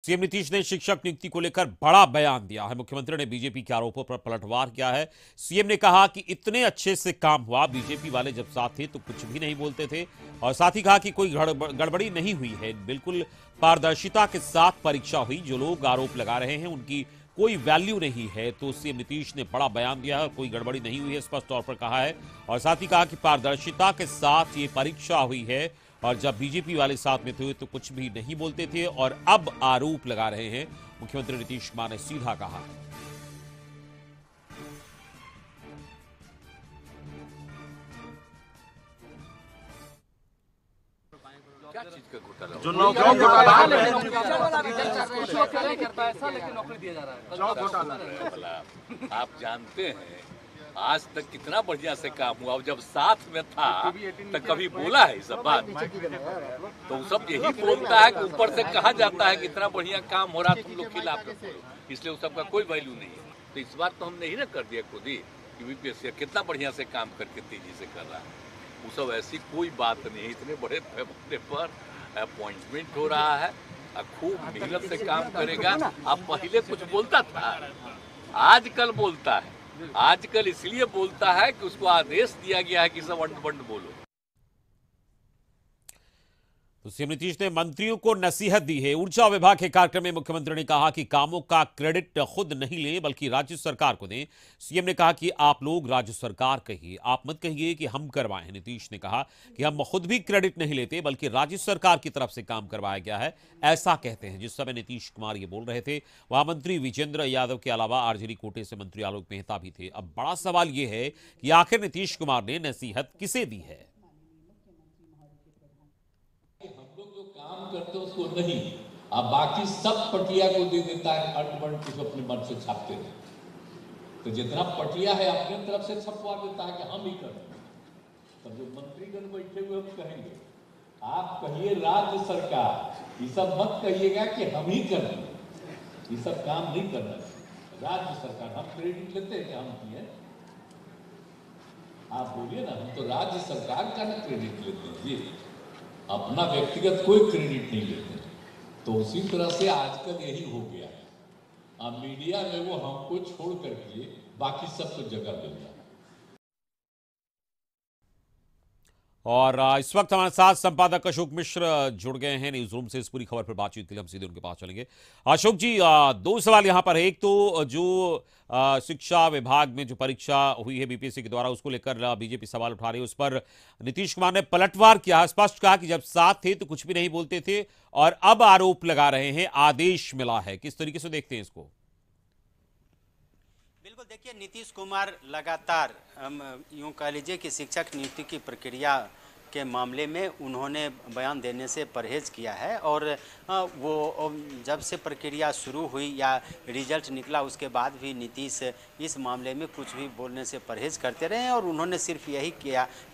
CM Nitish ने शिक्षक नियुक्ति को लेकर बड़ा बयान दिया है। मुख्यमंत्री ने बीजेपी के आरोपों पर पलटवार किया है। सीएम ने कहा कि इतने अच्छे से काम हुआ, बीजेपी वाले जब साथ थे तो कुछ भी नहीं बोलते थे, और साथ ही कहा कि कोई गड़बड़ी नहीं हुई है, बिल्कुल पारदर्शिता के साथ परीक्षा हुई। जो लोग आरोप लगा रहे हैं उनकी कोई वैल्यू नहीं है। तो सीएम नीतीश ने बड़ा बयान दिया है, कोई गड़बड़ी नहीं हुई है स्पष्ट तौर पर कहा है, और साथ ही कहा कि पारदर्शिता के साथ ये परीक्षा हुई है, और जब बीजेपी वाले साथ में थे तो कुछ भी नहीं बोलते थे, और अब आरोप लगा रहे हैं। मुख्यमंत्री नीतीश कुमार ने सीधा कहा। क्या चीज का घोटाला जो नौकरी घोटाला आप जानते हैं आज तक कितना बढ़िया से काम हुआ। अब जब साथ में था तो कभी बोला है सब बात? तो सब यही बोलता है कि ऊपर से कहा जाता है कि इतना बढ़िया काम हो रहा, तुम लोग खिलाफ करो, इसलिए उस सबका कोई वैल्यू नहीं है। तो इस बार तो हमने ही ना कर दिया खुद ही कि यूपीएससी कितना बढ़िया से काम करके तेजी से कर रहा है। वो सब ऐसी कोई बात नहीं है। इतने बड़े पैमाने पर अपॉइंटमेंट हो रहा है, खूब मेहनत से काम करेगा। अब पहले कुछ बोलता था, आजकल बोलता है। आजकल इसलिए बोलता है कि उसको आदेश दिया गया है कि सब अंड बंड बोलो। तो सीएम नीतीश ने मंत्रियों को नसीहत दी है। ऊर्जा विभाग के कार्यक्रम में मुख्यमंत्री ने कहा कि कामों का क्रेडिट खुद नहीं लें बल्कि राज्य सरकार को दें। सीएम ने कहा कि आप लोग राज्य सरकार कहिए, आप मत कहिए कि हम करवाएं। नीतीश ने कहा कि हम खुद भी क्रेडिट नहीं लेते बल्कि राज्य सरकार की तरफ से काम करवाया गया है, ऐसा कहते हैं। जिस समय नीतीश कुमार ये बोल रहे थे वहां मंत्री विजेंद्र यादव के अलावा आरजेडी कोटे से मंत्री आलोक मेहता भी थे। अब बड़ा सवाल यह है कि आखिर नीतीश कुमार ने नसीहत किसे दी है। काम करते उसको नहीं, अब बाकी सब पटिया को दे देता है, अंड कुछ अपने मन से छापते रहे। तो जितना पटिया है अपने तरफ से छपवा देता है कि हम ही करेंगे। तब जो मंत्रीगण बैठे हुए हम कहेंगे, आप कहिए राज्य सरकार, ये सब मत कहिएगा कि हम ही करेंगे, ये सब काम नहीं करना चाहिए। राज्य सरकार, हम क्रेडिट लेते हैं कि हम किए, आप बोलिए ना, हम तो राज्य सरकार का ना क्रेडिट लेते हैं जी, अपना व्यक्तिगत कोई क्रेडिट नहीं लेते। तो उसी तरह से आजकल यही हो गया है। अब मीडिया में वो हमको छोड़ करके बाकी सबको जगह मिल रहा है। और इस वक्त हमारे साथ संपादक अशोक मिश्र जुड़ गए हैं न्यूज रूम से। इस पूरी खबर पर बातचीत के लिए हम सीधे उनके पास चलेंगे। अशोक जी, दो सवाल यहां पर है। एक तो जो शिक्षा विभाग में जो परीक्षा हुई है बीपीएससी के द्वारा, उसको लेकर बीजेपी सवाल उठा रही है, उस पर नीतीश कुमार ने पलटवार किया, स्पष्ट कहा कि जब साथ थे तो कुछ भी नहीं बोलते थे, और अब आरोप लगा रहे हैं आदेश मिला है। किस तरीके से देखते हैं इसको? बिल्कुल, देखिए नीतीश कुमार लगातार यूँ कह लीजिए कि शिक्षक नियुक्ति की प्रक्रिया के मामले में उन्होंने बयान देने से परहेज किया है, और वो जब से प्रक्रिया शुरू हुई या रिजल्ट निकला उसके बाद भी नीतीश इस मामले में कुछ भी बोलने से परहेज करते रहे हैं, और उन्होंने सिर्फ यही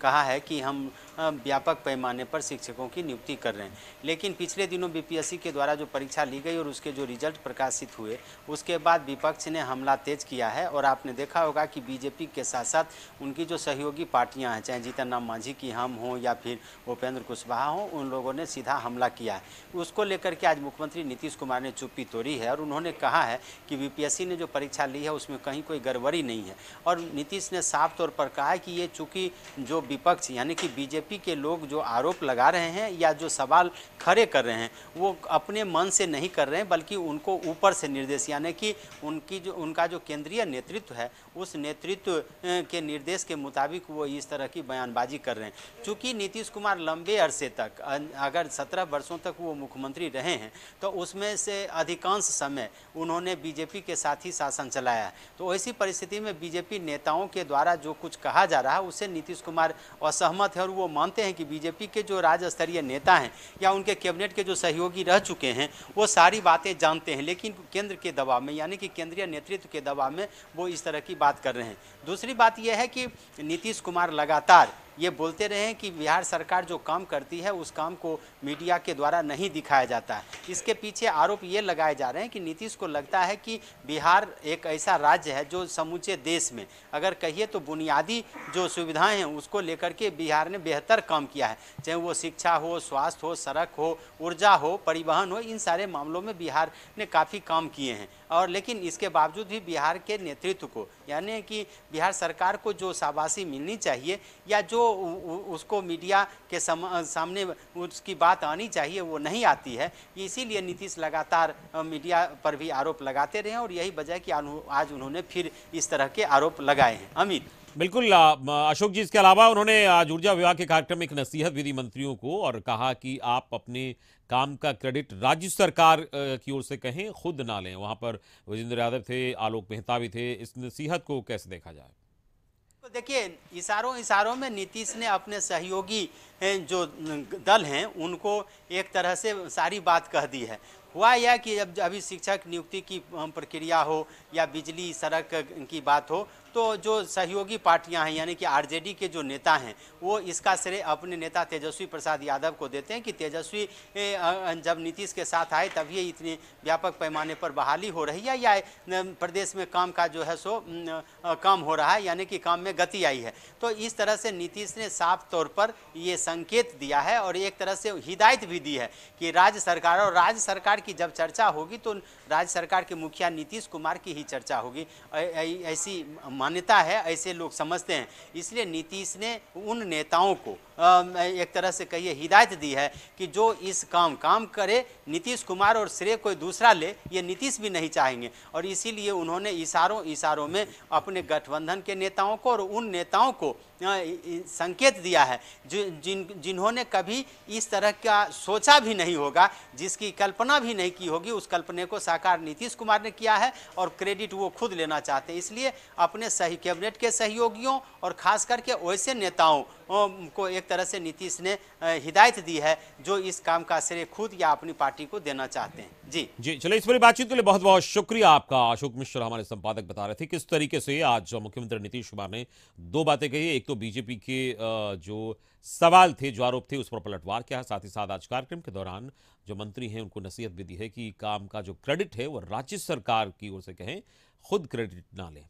कहा है कि हम व्यापक पैमाने पर शिक्षकों की नियुक्ति कर रहे हैं। लेकिन पिछले दिनों बीपीएससी के द्वारा जो परीक्षा ली गई और उसके जो रिजल्ट प्रकाशित हुए, उसके बाद विपक्ष ने हमला तेज किया है, और आपने देखा होगा कि बीजेपी के साथ साथ उनकी जो सहयोगी पार्टियां हैं, चाहे जीतन राम मांझी की हम हों या फिर उपेंद्र कुशवाहा हों, उन लोगों ने सीधा हमला किया है। उसको लेकर के आज मुख्यमंत्री नीतीश कुमार ने चुप्पी तोड़ी है, और उन्होंने कहा है कि बीपीएससी ने जो परीक्षा ली है उसमें कहीं कोई गड़बड़ी नहीं है। और नीतीश ने साफ तौर पर कहा है कि ये चूँकि जो विपक्ष यानी कि बीजेपी के लोग जो आरोप लगा रहे हैं या जो सवाल खड़े कर रहे हैं, वो अपने मन से नहीं कर रहे हैं, बल्कि उनको ऊपर से निर्देश यानी कि उनका जो केंद्रीय नेतृत्व है, उस नेतृत्व के निर्देश के मुताबिक वो इस तरह की बयानबाजी कर रहे हैं। चूँकि नीतीश कुमार लंबे अरसे तक, अगर 17 वर्षों तक वो मुख्यमंत्री रहे हैं, तो उसमें से अधिकांश समय उन्होंने बीजेपी के साथ ही शासन चलाया है। तो ऐसी परिस्थिति में बीजेपी नेताओं के द्वारा जो कुछ कहा जा रहा है उससे नीतीश कुमार असहमत है, और वो मानते हैं कि बीजेपी के जो राज्य स्तरीय नेता हैं या उनके कैबिनेट के जो सहयोगी रह चुके हैं वो सारी बातें जानते हैं, लेकिन केंद्र के दबाव में यानी कि केंद्रीय नेतृत्व के दबाव में वो इस तरह की बात कर रहे हैं। दूसरी बात यह है कि नीतीश कुमार लगातार ये बोलते रहे हैं कि बिहार सरकार जो काम करती है उस काम को मीडिया के द्वारा नहीं दिखाया जाता है। इसके पीछे आरोप ये लगाए जा रहे हैं कि नीतीश को लगता है कि बिहार एक ऐसा राज्य है जो समूचे देश में अगर कहिए तो बुनियादी जो सुविधाएं हैं उसको लेकर के बिहार ने बेहतर काम किया है, चाहे वो शिक्षा हो, स्वास्थ्य हो, सड़क हो, ऊर्जा हो, परिवहन हो, इन सारे मामलों में बिहार ने काफ़ी काम किए हैं। और लेकिन इसके बावजूद भी बिहार के नेतृत्व को यानी कि बिहार सरकार को जो शाबाशी मिलनी चाहिए या जो उसको मीडिया के सामने उसकी बात आनी चाहिए वो नहीं आती है। इसीलिए नीतीश लगातार मीडिया पर भी आरोप लगाते रहे और यही वजह कि आज उन्होंने फिर इस तरह के आरोप लगाए हैं। अमित। बिल्कुल अशोक जी, इसके अलावा उन्होंने आज ऊर्जा विभाग के कार्यक्रम में एक नसीहत भी दी मंत्रियों को और कहा कि आप अपने काम का क्रेडिट राज्य सरकार की ओर से कहें, खुद ना लें। वहां पर विजेंद्र यादव थे, आलोक मेहता भी थे। इस नसीहत को कैसे देखा जाए? तो देखिए, इशारों में नीतीश ने अपने सहयोगी जो दल हैं उनको एक तरह से सारी बात कह दी है। हुआ यह कि जब अभी शिक्षक नियुक्ति की प्रक्रिया हो या बिजली सड़क की बात हो तो जो सहयोगी पार्टियां हैं यानी कि आरजेडी के जो नेता हैं वो इसका श्रेय अपने नेता तेजस्वी प्रसाद यादव को देते हैं कि तेजस्वी जब नीतीश के साथ आए तभी इतने व्यापक पैमाने पर बहाली हो रही है या प्रदेश में काम का जो है सो काम हो रहा है यानी कि काम में गति आई है। तो इस तरह से नीतीश ने साफ तौर पर ये संकेत दिया है और एक तरह से हिदायत भी दी है कि राज्य सरकार की जब चर्चा होगी तो राज्य सरकार के मुखिया नीतीश कुमार की ही चर्चा होगी, ऐसी मान्यता है, ऐसे लोग समझते हैं। इसलिए नीतीश ने उन नेताओं को एक तरह से कहिए हिदायत दी है कि जो इस काम करे नीतीश कुमार और श्रेय कोई दूसरा ले, ये नीतीश भी नहीं चाहेंगे। और इसीलिए उन्होंने इशारों में अपने गठबंधन के नेताओं को और उन नेताओं को संकेत दिया है जिन्होंने कभी इस तरह का सोचा भी नहीं होगा, जिसकी कल्पना भी नहीं की होगी, उस कल्पना को साकार नीतीश कुमार ने किया है और क्रेडिट वो खुद लेना चाहते हैं। इसलिए अपने सही कैबिनेट के सहयोगियों और खास करके वैसे नेताओं को एक तरह से नीतीश ने हिदायत दी है जो इस काम का श्रेय खुद या अपनी पार्टी को देना चाहते हैं। जी चलिए, इस पूरी बातचीत के लिए बहुत बहुत शुक्रिया आपका। अशोक मिश्र हमारे संपादक बता रहे थे किस तरीके से आज मुख्यमंत्री नीतीश कुमार ने दो बातें कही। एक तो बीजेपी के जो सवाल थे, जो आरोप थे, उस पर पलटवार किया है। साथ ही साथ आज कार्यक्रम के दौरान जो मंत्री हैं उनको नसीहत भी दी है कि काम का जो क्रेडिट है वो राज्य सरकार की ओर से कहें, खुद क्रेडिट ना लें।